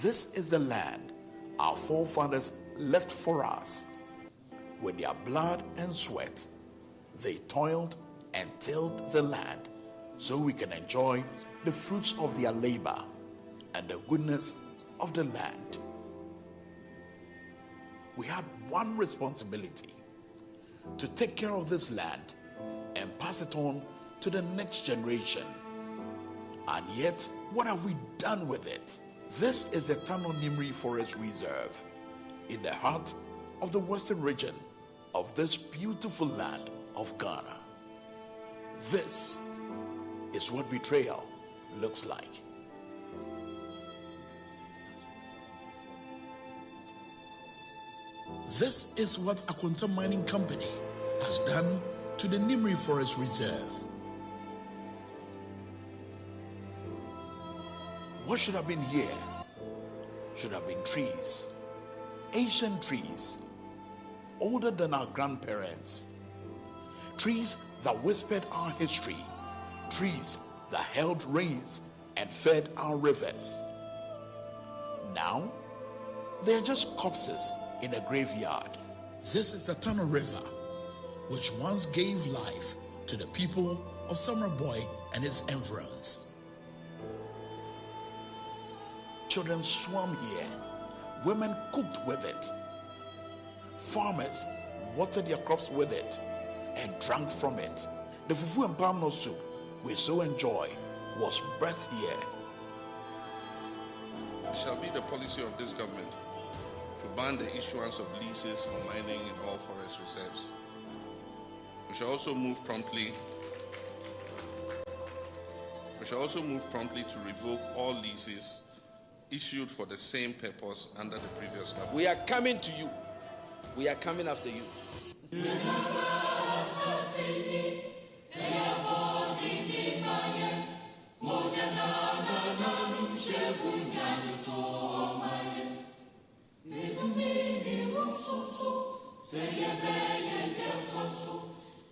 This is the land our forefathers left for us. With their blood and sweat, they toiled and tilled the land so we can enjoy the fruits of their labor and the goodness of the land. We had one responsibility: to take care of this land and pass it on to the next generation. And yet, what have we done with it? This is the Tano Nimri Forest Reserve in the heart of the western region of this beautiful land of Ghana. This is what betrayal looks like. This is what Akwanta Mining Company has done to the Nimri Forest Reserve. What should have been here should have been trees, ancient trees, older than our grandparents, trees that whispered our history, trees that held rains and fed our rivers. Now, they are just corpses in a graveyard. This is the Tano River, which once gave life to the people of Summerboy and its environs. Children swam here, women cooked with it, farmers watered their crops with it and drank from it. The fufu and palm nut soup we so enjoy was birthed here. It shall be the policy of this government to ban the issuance of leases for mining in all forest reserves. We shall also move promptly to revoke all leases issued for the same purpose under the previous government. We are coming to you. We are coming after you.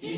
In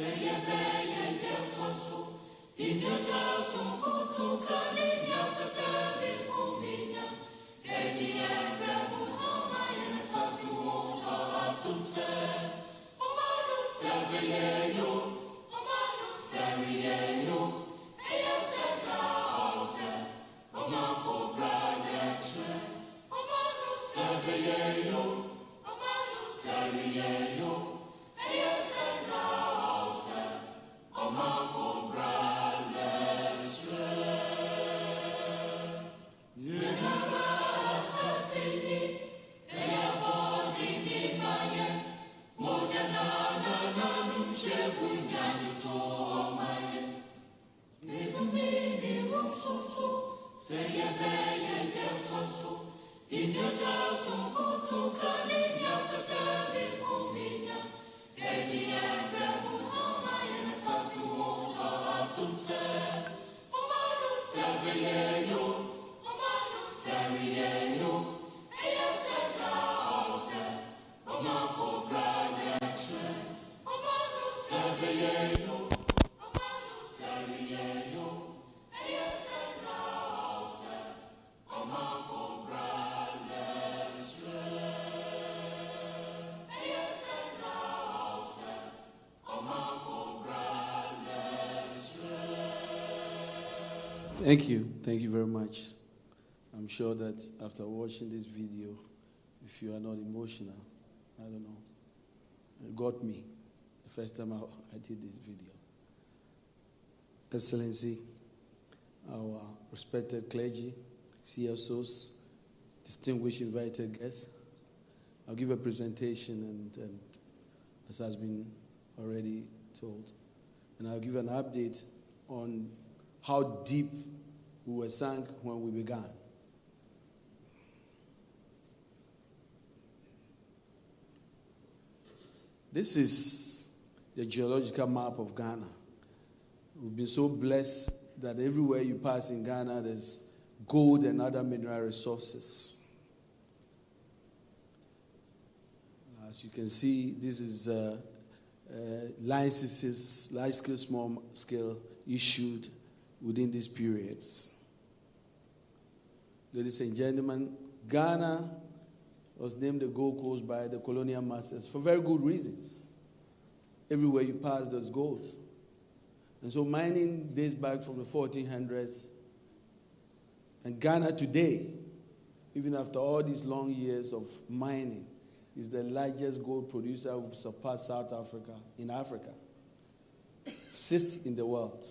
your Thank you. Thank you very much. I'm sure that after watching this video, if you are not emotional, I don't know, it got me the first time I did this video. Excellency, our respected clergy, CSOs, distinguished invited guests, I'll give a presentation and as has been already told, and I'll give an update on how deep we were sunk when we began. This is the geological map of Ghana. We've been so blessed that everywhere you pass in Ghana, there's gold and other mineral resources. As you can see, this is licenses, large-scale, small-scale, issued within these periods. Ladies and gentlemen, Ghana was named the Gold Coast by the colonial masters for very good reasons. Everywhere you pass, there's gold. And so mining dates back from the 1400s. And Ghana today, even after all these long years of mining, is the largest gold producer who surpassed South Africa in Africa. Sixth in the world.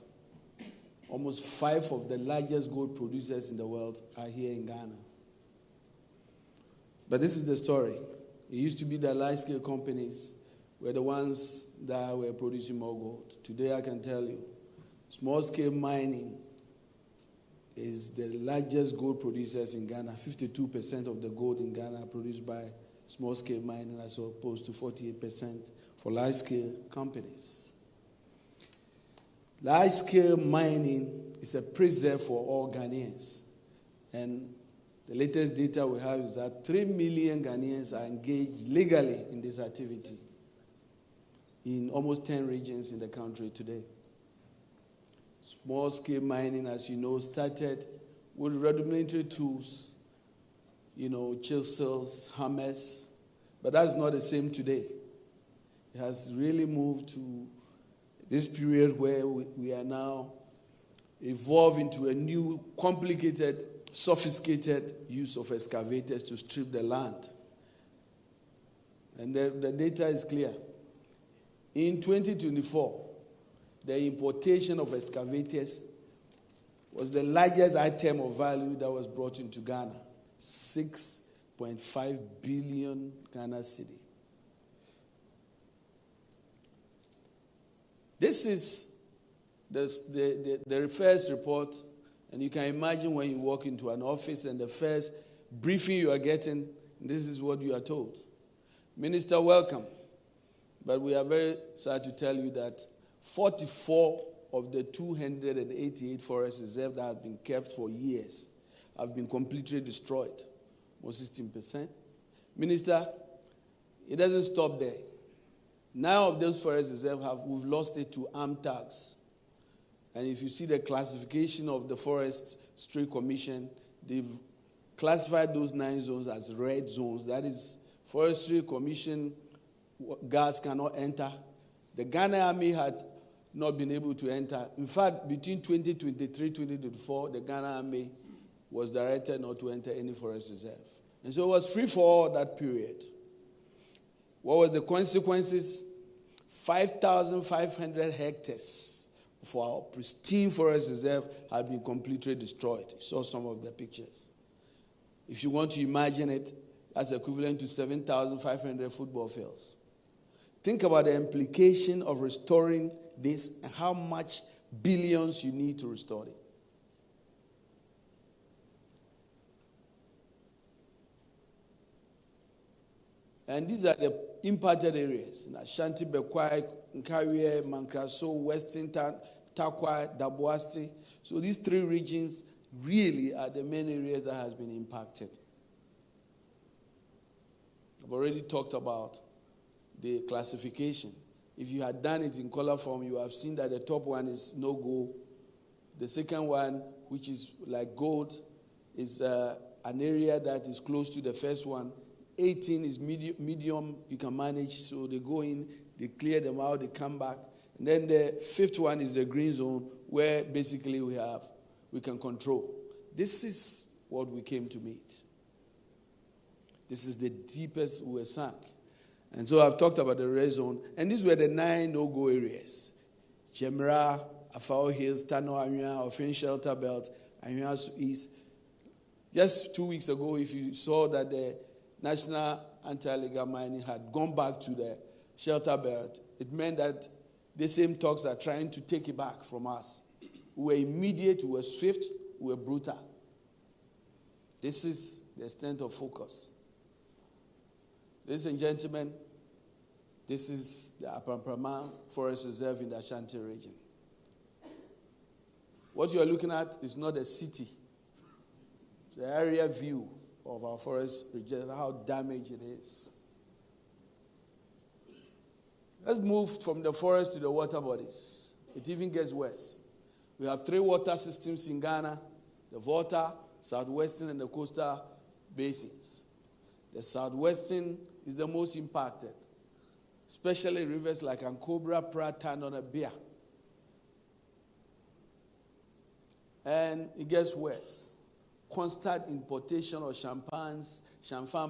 Almost 5 of the largest gold producers in the world are here in Ghana. But this is the story. It used to be the large-scale companies were the ones that were producing more gold. Today I can tell you, small-scale mining is the largest gold producers in Ghana. 52% of the gold in Ghana are produced by small-scale mining as opposed to 48% for large-scale companies. Large-scale mining is a preserve for all Ghanaians. And the latest data we have is that 3 million Ghanaians are engaged legally in this activity in almost 10 regions in the country today. Small-scale mining, as you know, started with rudimentary tools, chisels, hammers, but that's not the same today. It has really moved to this period where we are now evolving to a new, complicated, sophisticated use of excavators to strip the land. And the data is clear. In 2024, the importation of excavators was the largest item of value that was brought into Ghana. 6.5 billion Ghana cedi. This is the first report, and you can imagine when you walk into an office and the first briefing you are getting, this is what you are told. Minister, welcome. But we are very sad to tell you that 44 of the 288 forest reserves that have been kept for years have been completely destroyed, almost 16%. Minister, it doesn't stop there. 9 of those forest reserves we've lost it to armed thugs. And if you see the classification of the Forestry Commission, they've classified those 9 zones as red zones. That is, Forestry Commission guards cannot enter. The Ghana Army had not been able to enter. In fact, between 2023 and 2024, the Ghana Army was directed not to enter any forest reserve. And so it was free for all that period. What were the consequences? 5,500 hectares for our pristine forest reserve had been completely destroyed. You saw some of the pictures. If you want to imagine it, that's equivalent to 7,500 football fields. Think about the implication of restoring this and how much billions you need to restore it. And these are the impacted areas in Ashanti, Bekwai, Nkawie, Mankraso, Western Takwa, Dabuasti. So these 3 regions really are the main areas that has been impacted. I've already talked about the classification. If you had done it in color form, you have seen that the top one is no go. The second one, which is like gold, is an area that is close to the first one. 18 is medium, you can manage. So they go in, they clear them out, they come back. And then the 5th one is the green zone, where basically we have we can control. This is what we came to meet. This is the deepest we were sunk. And so I've talked about the red zone. And these were the 9 no-go areas. Jemra, Afao Hills, Tano Anua, Offense Shelter Belt, Anua East. Just 2 weeks ago, if you saw that the National Anti-Illegal Mining had gone back to the Shelter Belt, it meant that the same talks are trying to take it back from us. We were immediate, we were swift, we were brutal. This is the extent of focus. Ladies and gentlemen, this is the Apamprama Forest Reserve in the Ashanti region. What you are looking at is not a city. It's the area view of our forest region, how damaged it is. Let's move from the forest to the water bodies. It even gets worse. We have 3 water systems in Ghana, the Volta, Southwestern, and the coastal basins. The Southwestern is the most impacted, especially rivers like Ankobra, Prata, and Onabia. And it gets worse. Constant importation of champagne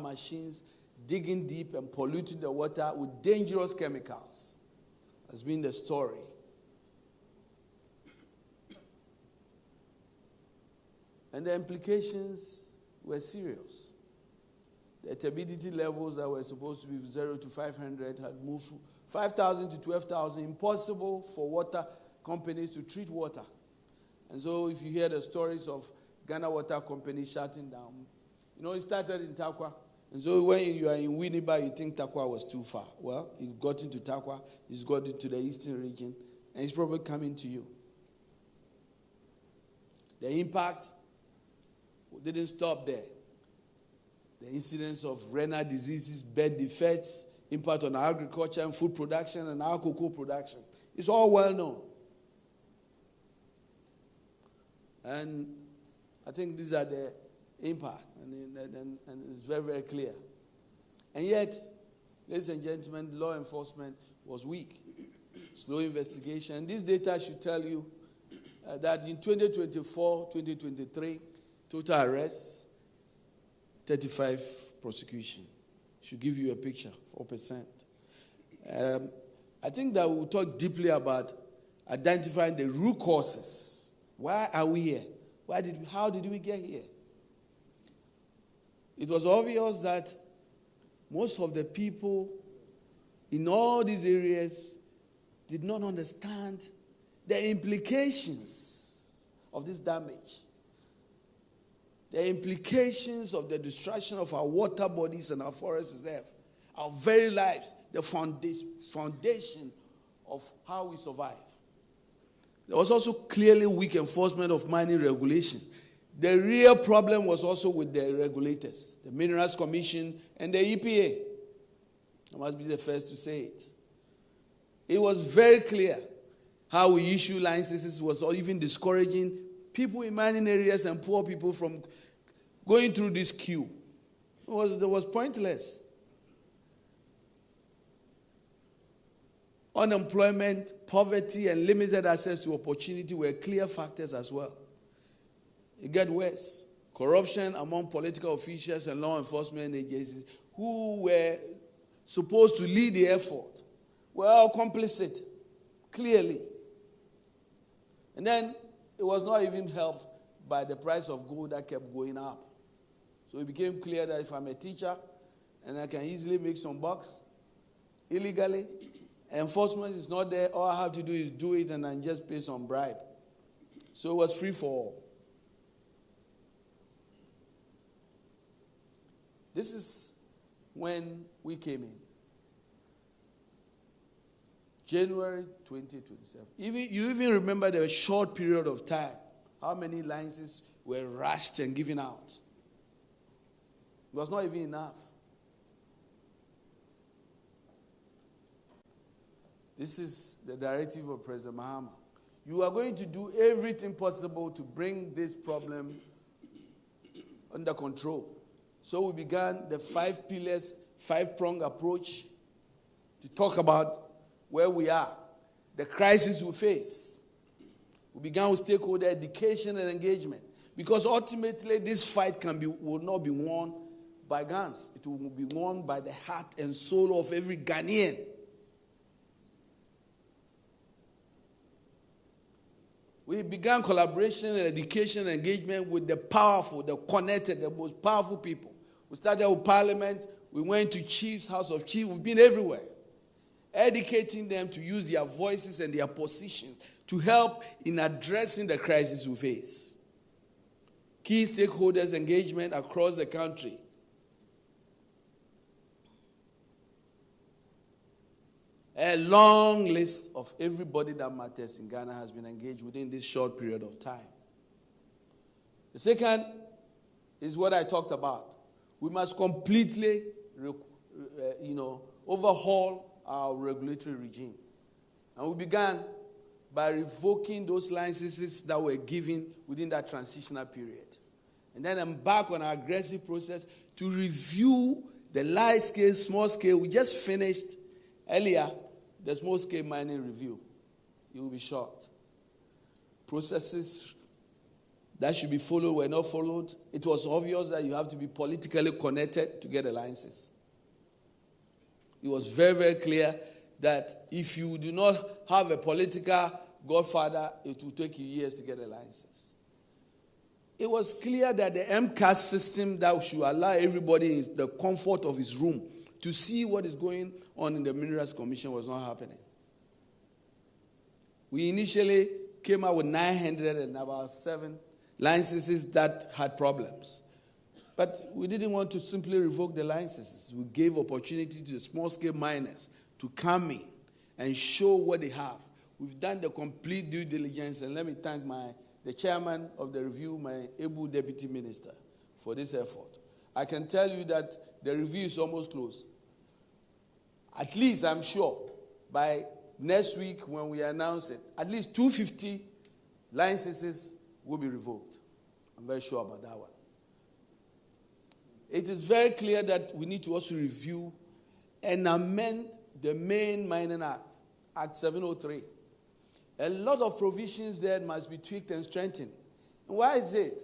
machines, digging deep and polluting the water with dangerous chemicals has been the story. And the implications were serious. The turbidity levels that were supposed to be 0 to 500 had moved from 5,000 to 12,000. Impossible for water companies to treat water. And so if you hear the stories of Ghana Water Company shutting down, it started in Takwa. And so when you are in Winneba, you think Takwa was too far. Well, it got into Takwa, it's got into the eastern region, and it's probably coming to you. The impact didn't stop there. The incidence of renal diseases, bird defects, impact on agriculture and food production and our cocoa production. It's all well known. And I think these are the impact, and it's very, very clear. And yet, ladies and gentlemen, law enforcement was weak. Slow investigation. This data should tell you that in 2024, 2023, total arrests, 35 prosecution. Should give you a picture, 4%. I think that we'll talk deeply about identifying the root causes. Why are we here? How did we get here? It was obvious that most of the people in all these areas did not understand the implications of this damage. The implications of the destruction of our water bodies and our forest reserve, our very lives, the foundation of how we survive. There was also clearly weak enforcement of mining regulation. The real problem was also with the regulators, the Minerals Commission and the EPA. I must be the first to say it. It was very clear how we issue licenses was even discouraging people in mining areas and poor people from going through this queue. It was pointless. Unemployment, poverty, and limited access to opportunity were clear factors as well. It got worse. Corruption among political officials and law enforcement agencies who were supposed to lead the effort were all complicit, clearly. And then it was not even helped by the price of gold that kept going up. So it became clear that if I'm a teacher and I can easily make some bucks illegally, enforcement is not there. All I have to do is do it and then just pay some bribe. So it was free for all. This is when we came in. January 2027. You even remember the short period of time, how many licenses were rushed and given out. It was not even enough. This is the directive of President Mahama. You are going to do everything possible to bring this problem under control. So we began the 5 pillars, 5-pronged approach to talk about where we are, the crisis we face, We began with stakeholder education and engagement. Because ultimately, this fight will not be won by guns. It will be won by the heart and soul of every Ghanaian. We began collaboration and education and engagement with the powerful, the connected, the most powerful people. We started with Parliament. We went to Chiefs, House of Chiefs. We've been everywhere, educating them to use their voices and their positions to help in addressing the crisis we face. Key stakeholders engagement across the country. A long list of everybody that matters in Ghana has been engaged within this short period of time. The second is what I talked about. We must completely, overhaul our regulatory regime. And we began by revoking those licenses that were given within that transitional period. And then embark on an aggressive process to review the large scale, small scale. We just finished earlier the small scale mining review. You will be shocked. Processes that should be followed were not followed. It was obvious that you have to be politically connected to get a license. It was very, very clear that if you do not have a political godfather, it will take you years to get a license. It was clear that the MCAS system that should allow everybody in the comfort of his room to see what is going on in the Minerals Commission was not happening. We initially came out with 907 licenses that had problems. But we didn't want to simply revoke the licenses. We gave opportunity to the small-scale miners to come in and show what they have. We've done the complete due diligence, and let me thank the chairman of the review, my able deputy minister, for this effort. I can tell you that the review is almost closed. At least, I'm sure, by next week when we announce it, at least 250 licenses will be revoked. I'm very sure about that one. It is very clear that we need to also review and amend the main Mining Act, Act 703. A lot of provisions there must be tweaked and strengthened. And why is it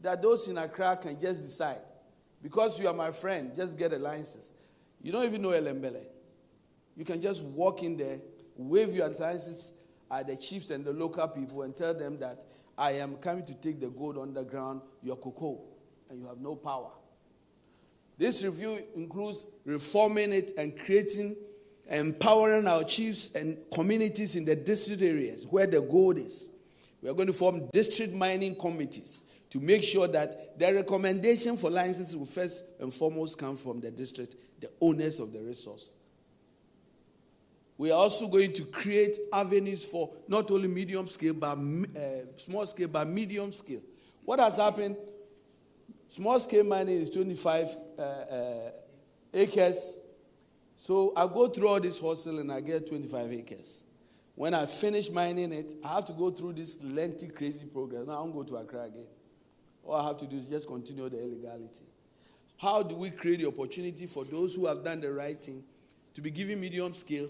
that those in Accra can just decide, because you are my friend, just get a license? You don't even know Elembele. You can just walk in there, wave your licenses at the chiefs and the local people and tell them that I am coming to take the gold underground, your cocoa, and you have no power. This review includes reforming it and empowering our chiefs and communities in the district areas where the gold is. We are going to form district mining committees to make sure that the recommendation for licenses will first and foremost come from the district, the owners of the resource. We are also going to create avenues for not only medium scale, but small scale, but medium scale. What has happened? Small scale mining is 25 acres. So I go through all this hustle and I get 25 acres. When I finish mining it, I have to go through this lengthy, crazy program. Now I won't go to Accra again. All I have to do is just continue the illegality. How do we create the opportunity for those who have done the right thing to be given medium scale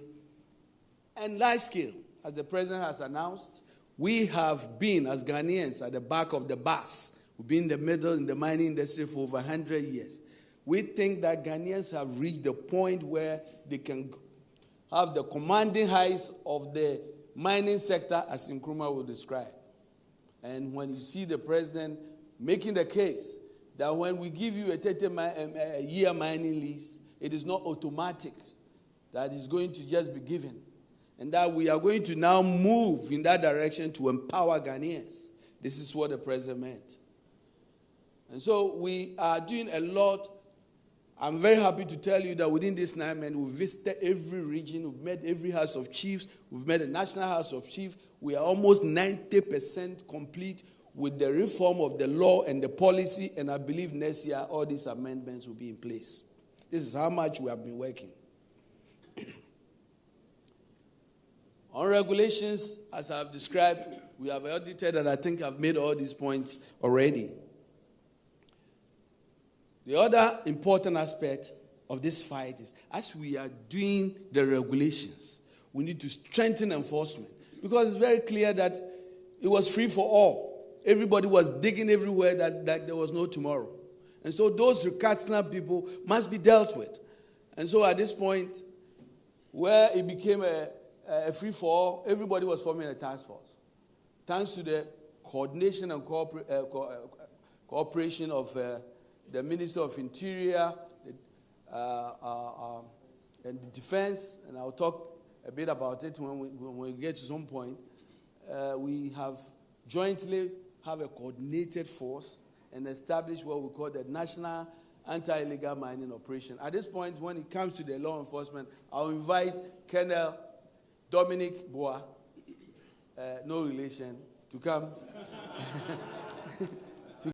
and large scale? As the president has announced, we have been, as Ghanaians, at the back of the bus. We've been in the middle in the mining industry for over 100 years. We think that Ghanaians have reached the point where they can have the commanding heights of the mining sector, as Nkrumah will describe. And when you see the president making the case that when we give you a 30-year mining lease, it is not automatic, that it's going to just be given. And that we are going to now move in that direction to empower Ghanaians. This is what the president meant. And so we are doing a lot. I'm very happy to tell you that within this 9 months, we've visited every region, we've met every House of Chiefs, we've met the National House of Chiefs. We are almost 90% complete with the reform of the law and the policy, and I believe next year all these amendments will be in place. This is how much we have been working. On regulations, as I've described, we have audited, and I think I've made all these points already. The other important aspect of this fight is, as we are doing the regulations, we need to strengthen enforcement. Because it's very clear that it was free for all. Everybody was digging everywhere that there was no tomorrow. And so those recalcitrant people must be dealt with. And so at this point, where it became a free-for-all, everybody was forming a task force. Thanks to the coordination and cooperation of the Minister of Interior and the Defense, and I'll talk a bit about it when we get to some point. We have jointly have a coordinated force and establish what we call the National Anti-Illegal Mining Operation. At this point, when it comes to the law enforcement, I'll invite Colonel Dominic Boa, no relation, to come